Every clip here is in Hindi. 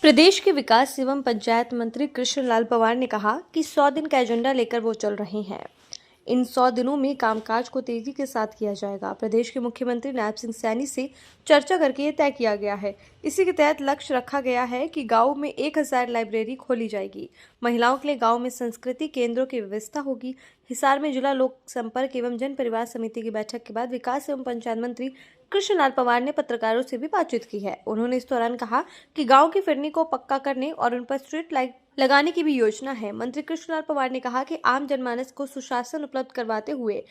प्रदेश के विकास एवं पंचायत मंत्री कृष्णलाल पंवार ने कहा कि 100 दिन का एजेंडा लेकर वो चल रहे हैं। इन 100 दिनों में कामकाज को तेजी के साथ किया जाएगा। प्रदेश के मुख्यमंत्री नायब सिंह सैनी से चर्चा करके ये तय किया गया है। इसी के तहत लक्ष्य रखा गया है कि गांव में 1000 लाइब्रेरी खोली जाएगी। महिलाओं के लिए गांव में संस्कृति केंद्रों की व्यवस्था होगी। हिसार में जिला लोक संपर्क एवं जन परिवार समिति की बैठक के बाद विकास एवं पंचायत मंत्री कृष्णलाल पंवार ने पत्रकारों से भी बातचीत की है। उन्होंने इस दौरान कहा कि गांव की फिरनी को पक्का करने और उन पर स्ट्रीट लाइट लगाने की भी योजना है। मंत्री कृष्णलाल पंवार ने कहा कि आम जनमानस को सुशासन उपलब्ध करवाते हुए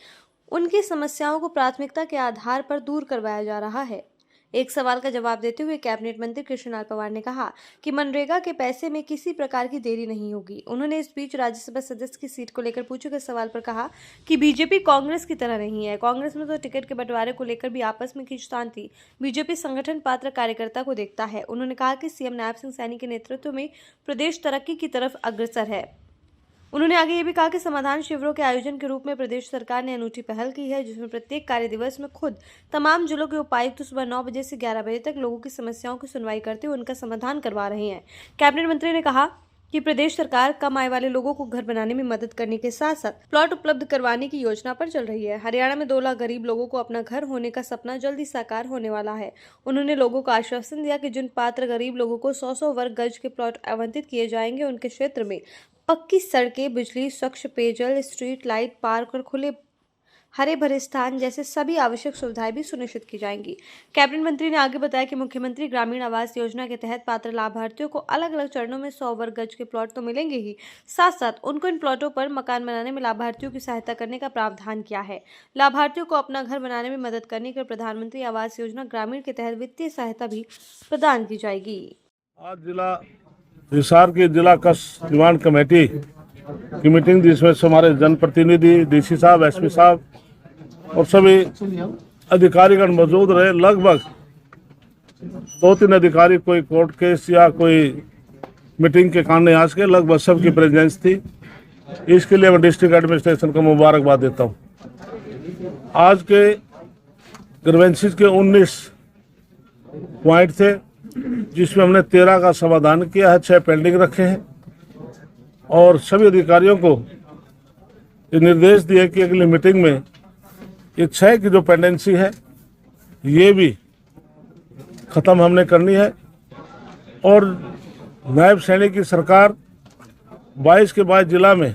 उनकी समस्याओं को प्राथमिकता के आधार पर दूर करवाया जा रहा है। एक सवाल का जवाब देते हुए कैबिनेट मंत्री कृष्णलाल पंवार ने कहा कि मनरेगा के पैसे में किसी प्रकार की देरी नहीं होगी। उन्होंने इस बीच राज्यसभा सदस्य की सीट को लेकर पूछे गए सवाल पर कहा कि बीजेपी कांग्रेस की तरह नहीं है। कांग्रेस में तो टिकट के बंटवारे को लेकर भी आपस में खींचतान थी। बीजेपी संगठन पात्र कार्यकर्ता को देखता है। उन्होंने कहा कि सीएम नायब सिंह सैनी के नेतृत्व में प्रदेश तरक्की की तरफ अग्रसर है। उन्होंने आगे ये भी कहा कि समाधान शिविरों के आयोजन के रूप में प्रदेश सरकार ने अनूठी पहल की है, जिसमें प्रत्येक कार्य दिवस में खुद तमाम जिलों के उपायुक्त सुबह 9 बजे से 11 बजे तक लोगों की समस्याओं की सुनवाई करते हुए उनका समाधान करवा रहे हैं। कैबिनेट मंत्री ने कहा कि प्रदेश सरकार कम आय वाले लोगों को घर बनाने में मदद करने के साथ साथ प्लॉट उपलब्ध करवाने की योजना पर चल रही है। हरियाणा में 2 लाख गरीब लोगों को अपना घर होने का सपना जल्दी साकार होने वाला है। उन्होंने लोगों को आश्वासन दिया कि जिन पात्र गरीब लोगों को 100-100 वर्ग गज के प्लॉट आवंटित किए जाएंगे, उनके क्षेत्र में पक्की सड़कें, बिजली, स्वच्छ पेयजल, स्ट्रीट लाइट, पार्क और खुले हरे भरे स्थान जैसे सभी आवश्यक सुविधाएं भी सुनिश्चित की जाएंगी। कैबिनेट मंत्री ने आगे बताया कि मुख्यमंत्री ग्रामीण आवास योजना के तहत पात्र लाभार्थियों को अलग अलग चरणों में 100 वर्ग गज के प्लॉट तो मिलेंगे ही, साथ साथ उनको इन प्लॉटों पर मकान बनाने में लाभार्थियों की सहायता करने का प्रावधान किया है। लाभार्थियों को अपना घर बनाने में मदद करने के प्रधानमंत्री आवास योजना ग्रामीण के तहत वित्तीय सहायता भी प्रदान की जाएगी। आज जिला हिसार की जिला कृषि निर्माण कमेटी की मीटिंग, जिसमें से हमारे जनप्रतिनिधि, डीसी साहब, एसपी साहब और सभी अधिकारीगण मौजूद रहे। लगभग 2-3 अधिकारी कोई कोर्ट केस या कोई मीटिंग के कारण आज के लगभग सबकी प्रेजेंस थी। इसके लिए मैं डिस्ट्रिक्ट एडमिनिस्ट्रेशन को मुबारकबाद देता हूँ। आज के ग्रीवेंसेस के 19 पॉइंट थे, जिसमें हमने 13 का समाधान किया है, 6 पेंडिंग रखे हैं और सभी अधिकारियों को ये निर्देश दिए कि अगली मीटिंग में ये 6 की जो पेंडेंसी है ये भी ख़त्म हमने करनी है। और नायब सैनी की सरकार 22 के 22 जिला में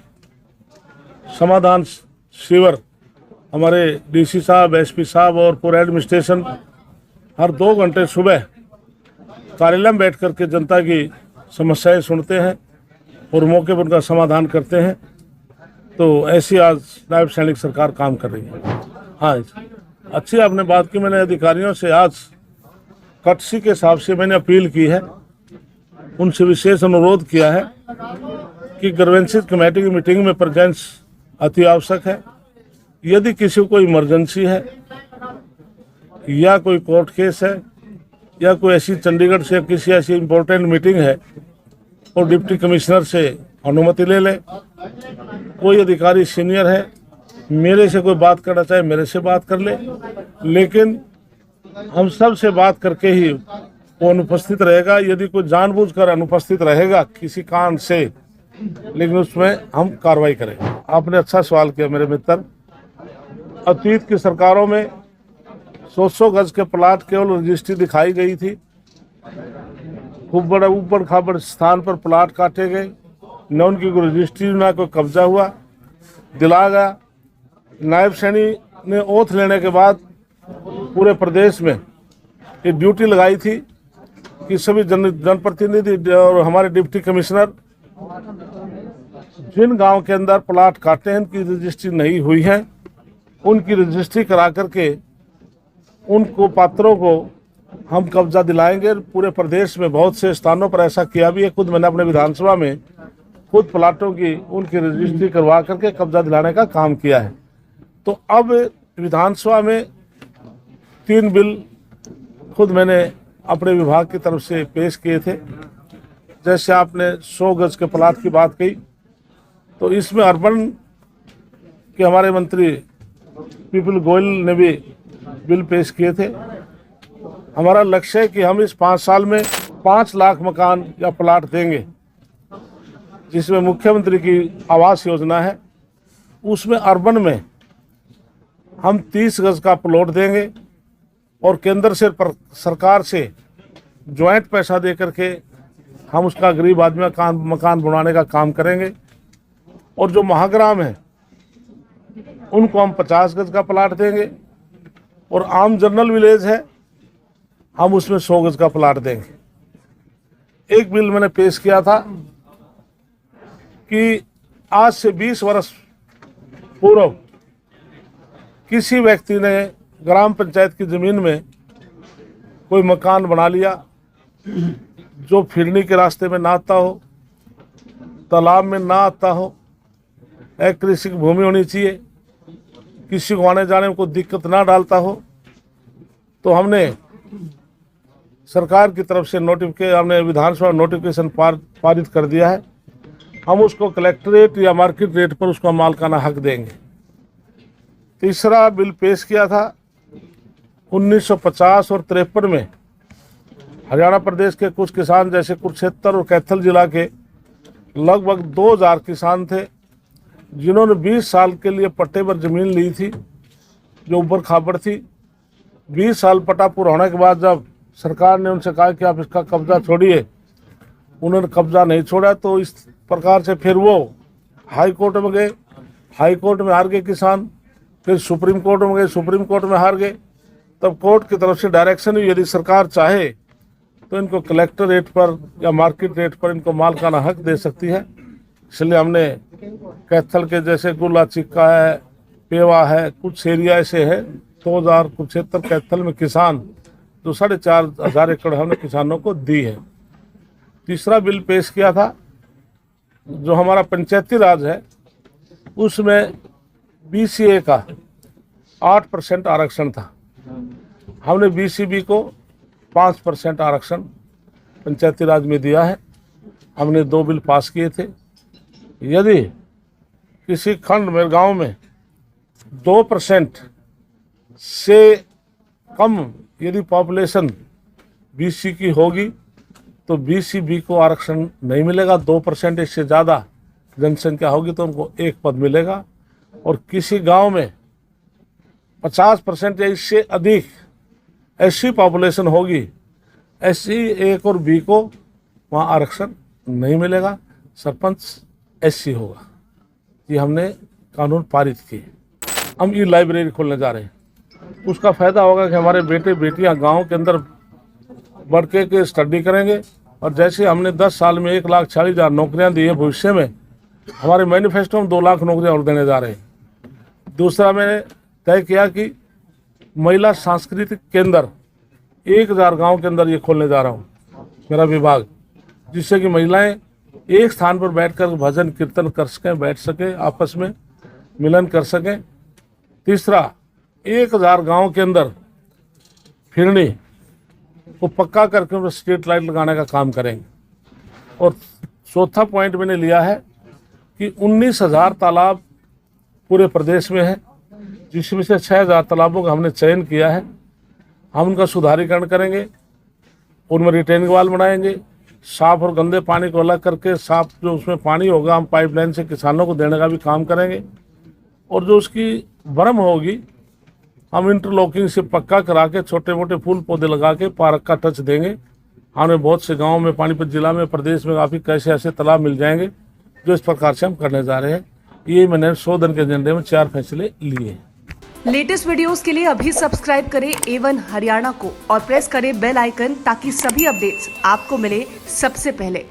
समाधान शिविर हमारे डीसी साहब, एसपी साहब और पूरा एडमिनिस्ट्रेशन हर 2 घंटे सुबह कार्यालय में बैठ करके जनता की समस्याएं सुनते हैं और मौके पर उनका समाधान करते हैं। तो ऐसी आज नायब सैनिक सरकार काम कर रही है। हाँ, अच्छी आपने बात की। मैंने अधिकारियों से आज कटसी के हिसाब से मैंने अपील की है, उनसे विशेष अनुरोध किया है कि ग्रीवेंसेस कमेटी की मीटिंग में प्रेजेंस अति आवश्यक है। यदि किसी को कोई इमरजेंसी है या कोई कोर्ट केस है या कोई ऐसी चंडीगढ़ से किसी ऐसी इम्पोर्टेंट मीटिंग है और डिप्टी कमिश्नर से अनुमति ले ले। कोई अधिकारी सीनियर है, मेरे से कोई बात करना चाहे मेरे से बात कर ले, लेकिन हम सब से बात करके ही वो अनुपस्थित रहेगा। यदि कोई जानबूझकर अनुपस्थित रहेगा किसी कारण से, लेकिन उसमें हम कार्रवाई करेंगे। आपने अच्छा सवाल किया मेरे मित्र। अतीत की सरकारों में 100 गज के प्लाट केवल रजिस्ट्री दिखाई गई थी। खूब बड़ा ऊपर खाबड़ स्थान पर प्लाट काटे गए, न उनकी कोई रजिस्ट्री न कोई कब्जा हुआ, दिला गया। नायब सैनी ने ओथ लेने के बाद पूरे प्रदेश में ये ड्यूटी लगाई थी कि सभी जनप्रतिनिधि और हमारे डिप्टी कमिश्नर जिन गांव के अंदर प्लाट काटे हैं, उनकी रजिस्ट्री नहीं हुई है, उनकी रजिस्ट्री करा करके उनको पात्रों को हम कब्जा दिलाएंगे। पूरे प्रदेश में बहुत से स्थानों पर ऐसा किया भी है। खुद मैंने अपने विधानसभा में खुद प्लाटों की उनकी रजिस्ट्री करवा करके कब्जा दिलाने का काम किया है। तो अब विधानसभा में 3 बिल खुद मैंने अपने विभाग की तरफ से पेश किए थे। जैसे आपने 100 गज के प्लाट की बात कही, तो इसमें अर्बन के हमारे मंत्री पीपल गोयल ने भी बिल पेश किए थे। हमारा लक्ष्य है कि हम इस 5 साल में 5 लाख मकान या प्लाट देंगे, जिसमें मुख्यमंत्री की आवास योजना है। उसमें अर्बन में हम 30 गज का प्लॉट देंगे और केंद्र से सरकार से ज्वाइंट पैसा दे करके हम उसका गरीब आदमी का मकान बनाने का काम करेंगे। और जो महाग्राम है उनको हम 50 गज का प्लाट देंगे और आम जनरल विलेज है हम उसमें 100 गज का प्लाट देंगे। एक बिल मैंने पेश किया था कि आज से 20 वर्ष पूर्व किसी व्यक्ति ने ग्राम पंचायत की जमीन में कोई मकान बना लिया जो फिरनी के रास्ते में ना आता हो, तालाब में ना आता हो, एक कृषि की भूमि होनी चाहिए, किसी को आने जाने में कोई दिक्कत ना डालता हो, तो हमने सरकार की तरफ से हमने विधानसभा नोटिफिकेशन पारित कर दिया है। हम उसको कलेक्ट्रेट या मार्केट रेट पर उसका मालिकाना हक देंगे। तीसरा बिल पेश किया था 1950 और 53 में हरियाणा प्रदेश के कुछ किसान जैसे कुरुक्षेत्र और कैथल जिला के लगभग 2000 किसान थे जिन्होंने 20 साल के लिए पट्टे पर जमीन ली थी जो ऊपर खाबड़ थी। 20 साल पट्टा पूरा होने के बाद जब सरकार ने उनसे कहा कि आप इसका कब्जा छोड़िए, उन्होंने कब्जा नहीं छोड़ा, तो इस प्रकार से फिर वो हाई कोर्ट में गए, हाई कोर्ट में हार गए किसान, फिर सुप्रीम कोर्ट में गए, सुप्रीम कोर्ट में हार गए। तब कोर्ट की तरफ से डायरेक्शन हुई यदि सरकार चाहे तो इनको कलेक्टर रेट पर या मार्केट रेट पर इनको मालिकाना हक दे सकती है। इसलिए हमने कैथल के जैसे गुला चिक्का है, पेवा है, कुछ एरिया ऐसे है 2000 कुरुक्षेत्र कैथल में किसान जो 4500 एकड़ हमने किसानों को दी है। तीसरा बिल पेश किया था जो हमारा पंचायती राज है उसमें BCA का 8% आरक्षण था। हमने BCB को 5% आरक्षण पंचायती राज में दिया है। हमने 2 बिल पास किए थे। यदि किसी खंड में गांव में 2% से कम यदि पॉपुलेशन BC की होगी तो BCB को आरक्षण नहीं मिलेगा। 2% इससे ज़्यादा जनसंख्या होगी तो उनको 1 पद मिलेगा। और किसी गांव में 50% या इससे अधिक SC पॉपुलेशन होगी, SC 1 और B को वहाँ आरक्षण नहीं मिलेगा, सरपंच SC होगा। ये हमने कानून पारित किए। हम ये लाइब्रेरी खोलने जा रहे हैं, उसका फ़ायदा होगा कि हमारे बेटे बेटियां गांव के अंदर बढ़ के स्टडी करेंगे। और जैसे हमने 10 साल में 1,40,000 नौकरियां दी है, भविष्य में हमारे मैनिफेस्टो में 2 लाख नौकरियां और देने जा रहे हैं। दूसरा मैंने तय किया कि महिला सांस्कृतिक केंद्र 1000 गांव के अंदर ये खोलने जा रहा हूँ, मेरा विभाग, जिससे कि महिलाएं एक स्थान पर बैठकर भजन कीर्तन कर सकें, बैठ सकें, आपस में मिलन कर सकें। तीसरा 1000 गांव के अंदर फिरनी को पक्का करके उनको स्ट्रीट लाइट लगाने का काम करेंगे। और चौथा पॉइंट मैंने लिया है कि 19,000 तालाब पूरे प्रदेश में है, जिसमें से 6,000 तालाबों का हमने चयन किया है। हम उनका सुधारीकरण करेंगे, उनमें रिटेनिंग वाल बनाएंगे, साफ और गंदे पानी को अलग करके साफ जो उसमें पानी होगा हम पाइपलाइन से किसानों को देने का भी काम करेंगे। और जो उसकी बरम होगी हम इंटरलॉकिंग से पक्का करा के छोटे मोटे फूल पौधे लगा के पार्क का टच देंगे। हमें बहुत से गाँव में, पानीपत जिला में, प्रदेश में काफ़ी कैसे ऐसे तालाब मिल जाएंगे जो इस प्रकार से हम करने जा रहे हैं। ये मैंने 100 दिन के एजेंडे में 4 फैसले लिए हैं। लेटेस्ट वीडियोस के लिए अभी सब्सक्राइब करें A1 हरियाणा को और प्रेस करें बेल आइकन ताकि सभी अपडेट्स आपको मिले सबसे पहले।